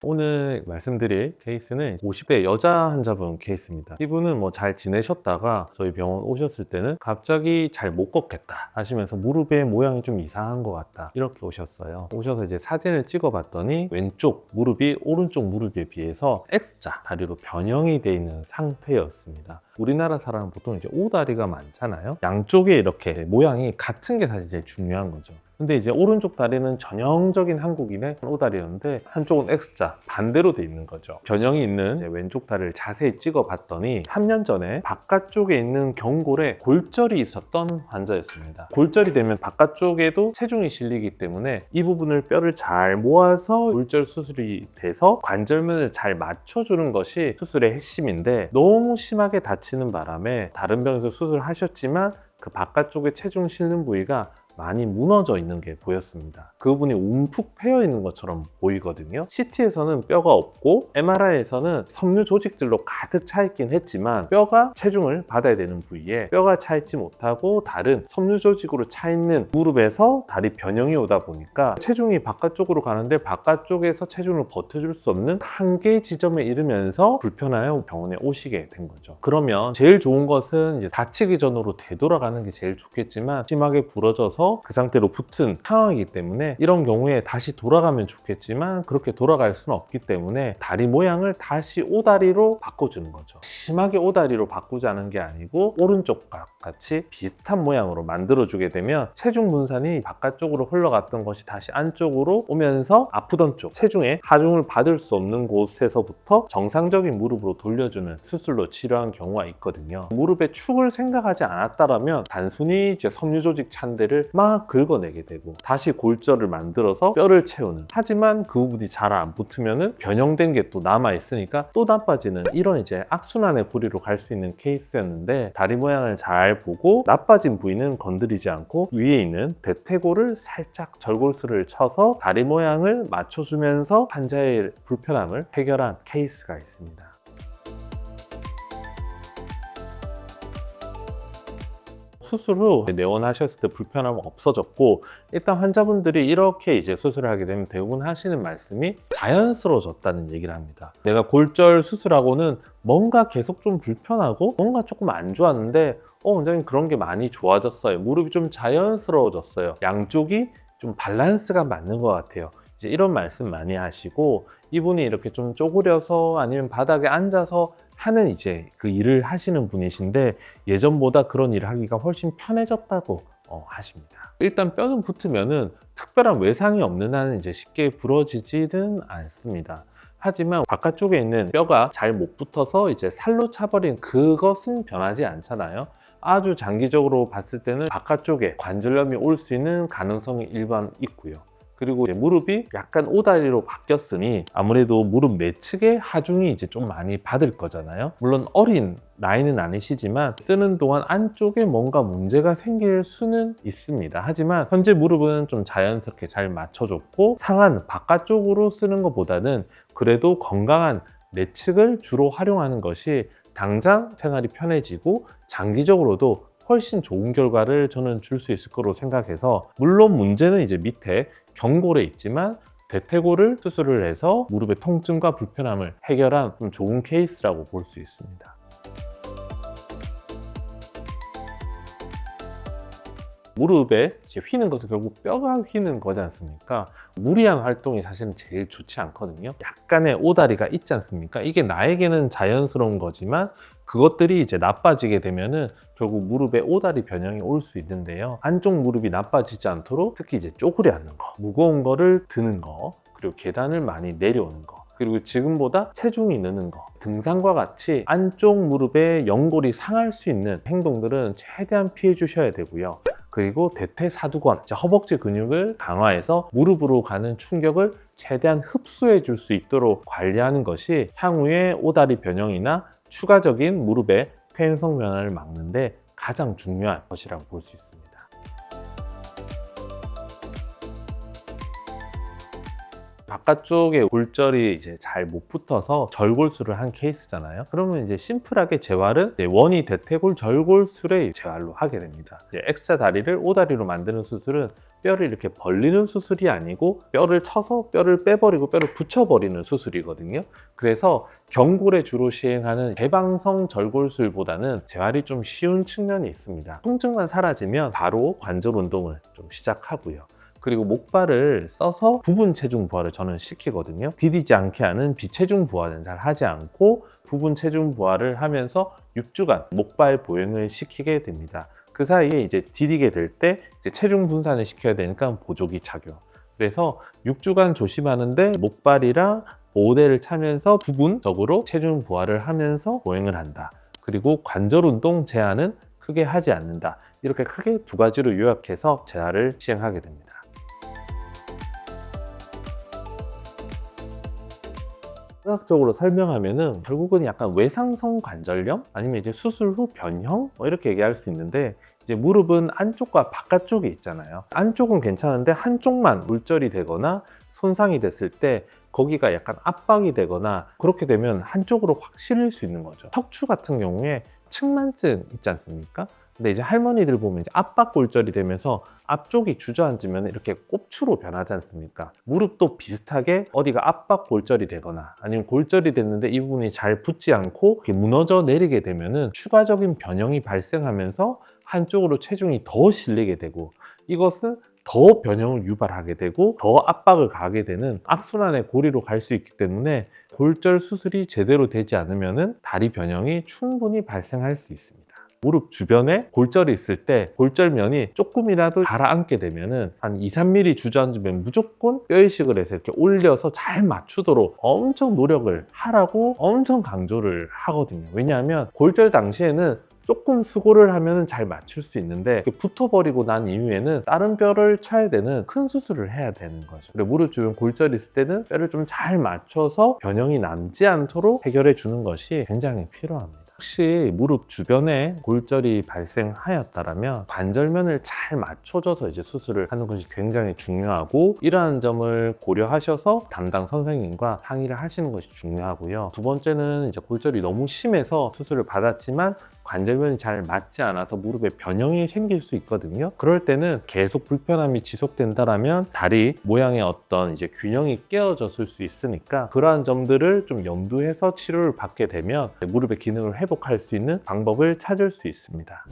오늘 말씀드릴 케이스는 50대 여자 환자분 케이스입니다. 이분은 뭐 잘 지내셨다가 저희 병원 오셨을 때는 갑자기 잘 못 걷겠다 하시면서 무릎의 모양이 좀 이상한 것 같다 이렇게 오셨어요. 오셔서 이제 사진을 찍어 봤더니 왼쪽 무릎이 오른쪽 무릎에 비해서 X자 다리로 변형이 되어 있는 상태였습니다. 우리나라 사람은 보통 이제 오다리가 많잖아요. 양쪽에 이렇게 모양이 같은 게 사실 제일 중요한 거죠. 근데 이제 오른쪽 다리는 전형적인 한국인의 오다리였는데 한쪽은 X자 반대로 돼 있는 거죠. 변형이 있는 이제 왼쪽 다리를 자세히 찍어 봤더니 3년 전에 바깥쪽에 있는 경골에 골절이 있었던 환자였습니다. 골절이 되면 바깥쪽에도 체중이 실리기 때문에 이 부분을 뼈를 잘 모아서 골절 수술이 돼서 관절면을 잘 맞춰주는 것이 수술의 핵심인데 너무 심하게 다치는 바람에 다른 병에서 수술하셨지만 그 바깥쪽에 체중 실는 부위가 많이 무너져 있는 게 보였습니다. 그 부분이 움푹 패여 있는 것처럼 보이거든요. CT에서는 뼈가 없고 MRI에서는 섬유 조직들로 가득 차 있긴 했지만 뼈가 체중을 받아야 되는 부위에 뼈가 차 있지 못하고 다른 섬유 조직으로 차 있는 무릎에서 다리 변형이 오다 보니까 체중이 바깥쪽으로 가는데 바깥쪽에서 체중을 버텨줄 수 없는 한계 지점에 이르면서 불편하여 병원에 오시게 된 거죠. 그러면 제일 좋은 것은 이제 다치기 전으로 되돌아가는 게 제일 좋겠지만 심하게 부러져서 그 상태로 붙은 상황이기 때문에 이런 경우에 다시 돌아가면 좋겠지만 그렇게 돌아갈 수는 없기 때문에 다리 모양을 다시 오다리로 바꿔주는 거죠. 심하게 오다리로 바꾸자는 게 아니고 오른쪽과 같이 비슷한 모양으로 만들어주게 되면 체중 분산이 바깥쪽으로 흘러갔던 것이 다시 안쪽으로 오면서 아프던 쪽, 체중에 하중을 받을 수 없는 곳에서부터 정상적인 무릎으로 돌려주는 수술로 치료한 경우가 있거든요. 무릎의 축을 생각하지 않았다라면 단순히 이제 섬유 조직 찬데를 막 긁어내게 되고 다시 골절을 만들어서 뼈를 채우는, 하지만 그 부분이 잘 안 붙으면은 변형된 게 또 남아 있으니까 또 나빠지는 이런 이제 악순환의 고리로 갈 수 있는 케이스였는데 다리 모양을 잘 보고 나빠진 부위는 건드리지 않고 위에 있는 대퇴골을 살짝 절골수를 쳐서 다리 모양을 맞춰주면서 환자의 불편함을 해결한 케이스가 있습니다. 수술 후 내원하셨을 때 불편함은 없어졌고 일단 환자분들이 이렇게 이제 수술을 하게 되면 대부분 하시는 말씀이 자연스러워졌다는 얘기를 합니다. 내가 골절 수술하고는 뭔가 계속 좀 불편하고 뭔가 조금 안 좋았는데 원장님 그런 게 많이 좋아졌어요. 무릎이 좀 자연스러워졌어요. 양쪽이 좀 밸런스가 맞는 것 같아요. 이제 이런 말씀 많이 하시고 이분이 이렇게 좀 쪼그려서 아니면 바닥에 앉아서 하는 이제 그 일을 하시는 분이신데 예전보다 그런 일을 하기가 훨씬 편해졌다고 하십니다. 일단 뼈는 붙으면은 특별한 외상이 없는 한은 이제 쉽게 부러지지는 않습니다. 하지만 바깥쪽에 있는 뼈가 잘 못 붙어서 이제 살로 차버린 그것은 변하지 않잖아요. 아주 장기적으로 봤을 때는 바깥쪽에 관절염이 올 수 있는 가능성이 일반 있고요. 그리고 이제 무릎이 약간 오다리로 바뀌었으니 아무래도 무릎 내측에 하중이 이제 좀 많이 받을 거잖아요. 물론 어린 나이는 아니시지만 쓰는 동안 안쪽에 뭔가 문제가 생길 수는 있습니다. 하지만 현재 무릎은 좀 자연스럽게 잘 맞춰줬고 상한 바깥쪽으로 쓰는 것보다는 그래도 건강한 내측을 주로 활용하는 것이 당장 생활이 편해지고 장기적으로도 훨씬 좋은 결과를 저는 줄 수 있을 거로 생각해서, 물론 문제는 이제 밑에 경골에 있지만 대퇴골을 수술을 해서 무릎의 통증과 불편함을 해결한 좀 좋은 케이스라고 볼 수 있습니다. 무릎에 이제 휘는 것은 결국 뼈가 휘는 거지 않습니까? 무리한 활동이 사실은 제일 좋지 않거든요. 약간의 오다리가 있지 않습니까? 이게 나에게는 자연스러운 거지만 그것들이 이제 나빠지게 되면은 결국 무릎에 오다리 변형이 올 수 있는데요. 안쪽 무릎이 나빠지지 않도록 특히 이제 쪼그려 앉는 거, 무거운 거를 드는 거, 그리고 계단을 많이 내려오는 거, 그리고 지금보다 체중이 느는 거, 등산과 같이 안쪽 무릎에 연골이 상할 수 있는 행동들은 최대한 피해 주셔야 되고요. 그리고 대퇴사두근, 허벅지 근육을 강화해서 무릎으로 가는 충격을 최대한 흡수해 줄 수 있도록 관리하는 것이 향후에 오다리 변형이나 추가적인 무릎의 퇴행성 변화를 막는데 가장 중요한 것이라고 볼 수 있습니다. 바깥쪽에 골절이 이제 잘 못 붙어서 절골술을 한 케이스잖아요. 그러면 이제 심플하게 재활은 이제 원이 대퇴골 절골술의 재활로 하게 됩니다. 이제 X자 다리를 O다리로 만드는 수술은 뼈를 이렇게 벌리는 수술이 아니고 뼈를 쳐서 뼈를 빼버리고 뼈를 붙여버리는 수술이거든요. 그래서 경골에 주로 시행하는 개방성 절골술보다는 재활이 좀 쉬운 측면이 있습니다. 통증만 사라지면 바로 관절 운동을 좀 시작하고요. 그리고 목발을 써서 부분 체중 부하를 저는 시키거든요. 디디지 않게 하는 비체중 부하는 잘 하지 않고 부분 체중 부하를 하면서 6주간 목발 보행을 시키게 됩니다. 그 사이에 이제 디디게 될 때 체중 분산을 시켜야 되니까 보조기 착용. 그래서 6주간 조심하는데 목발이랑 보호대를 차면서 부분적으로 체중 부하를 하면서 보행을 한다. 그리고 관절 운동 제한은 크게 하지 않는다. 이렇게 크게 두 가지로 요약해서 재활을 시행하게 됩니다. 의학적으로 설명하면은 결국은 약간 외상성 관절염 아니면 이제 수술 후 변형 이렇게 얘기할 수 있는데, 이제 무릎은 안쪽과 바깥쪽이 있잖아요. 안쪽은 괜찮은데 한쪽만 물절이 되거나 손상이 됐을 때 거기가 약간 압박이 되거나 그렇게 되면 한쪽으로 확 실릴 수 있는 거죠. 척추 같은 경우에 측만증 있지 않습니까? 근데 이제 할머니들 보면 이제 압박 골절이 되면서 앞쪽이 주저앉으면 이렇게 꼽추로 변하지 않습니까? 무릎도 비슷하게 어디가 압박 골절이 되거나 아니면 골절이 됐는데 이 부분이 잘 붙지 않고 이렇게 무너져 내리게 되면은 추가적인 변형이 발생하면서 한쪽으로 체중이 더 실리게 되고, 이것은 더 변형을 유발하게 되고 더 압박을 가하게 되는 악순환의 고리로 갈 수 있기 때문에 골절 수술이 제대로 되지 않으면은 다리 변형이 충분히 발생할 수 있습니다. 무릎 주변에 골절이 있을 때 골절면이 조금이라도 가라앉게 되면은 한 2-3mm 주저앉으면 무조건 뼈이식을 해서 이렇게 올려서 잘 맞추도록 엄청 노력을 하라고 엄청 강조를 하거든요. 왜냐하면 골절 당시에는 조금 수고를 하면 잘 맞출 수 있는데 붙어버리고 난 이후에는 다른 뼈를 쳐야 되는 큰 수술을 해야 되는 거죠. 그리고 무릎 주변 골절이 있을 때는 뼈를 좀 잘 맞춰서 변형이 남지 않도록 해결해 주는 것이 굉장히 필요합니다. 혹시 무릎 주변에 골절이 발생하였다면 관절면을 잘 맞춰줘서 이제 수술을 하는 것이 굉장히 중요하고, 이러한 점을 고려하셔서 담당 선생님과 상의를 하시는 것이 중요하고요. 두 번째는 이제 골절이 너무 심해서 수술을 받았지만 관절면이 잘 맞지 않아서 무릎에 변형이 생길 수 있거든요. 그럴 때는 계속 불편함이 지속된다라면 다리 모양의 어떤 이제 균형이 깨어졌을 수 있으니까 그러한 점들을 좀 염두해서 치료를 받게 되면 무릎의 기능을 회복할 수 있는 방법을 찾을 수 있습니다.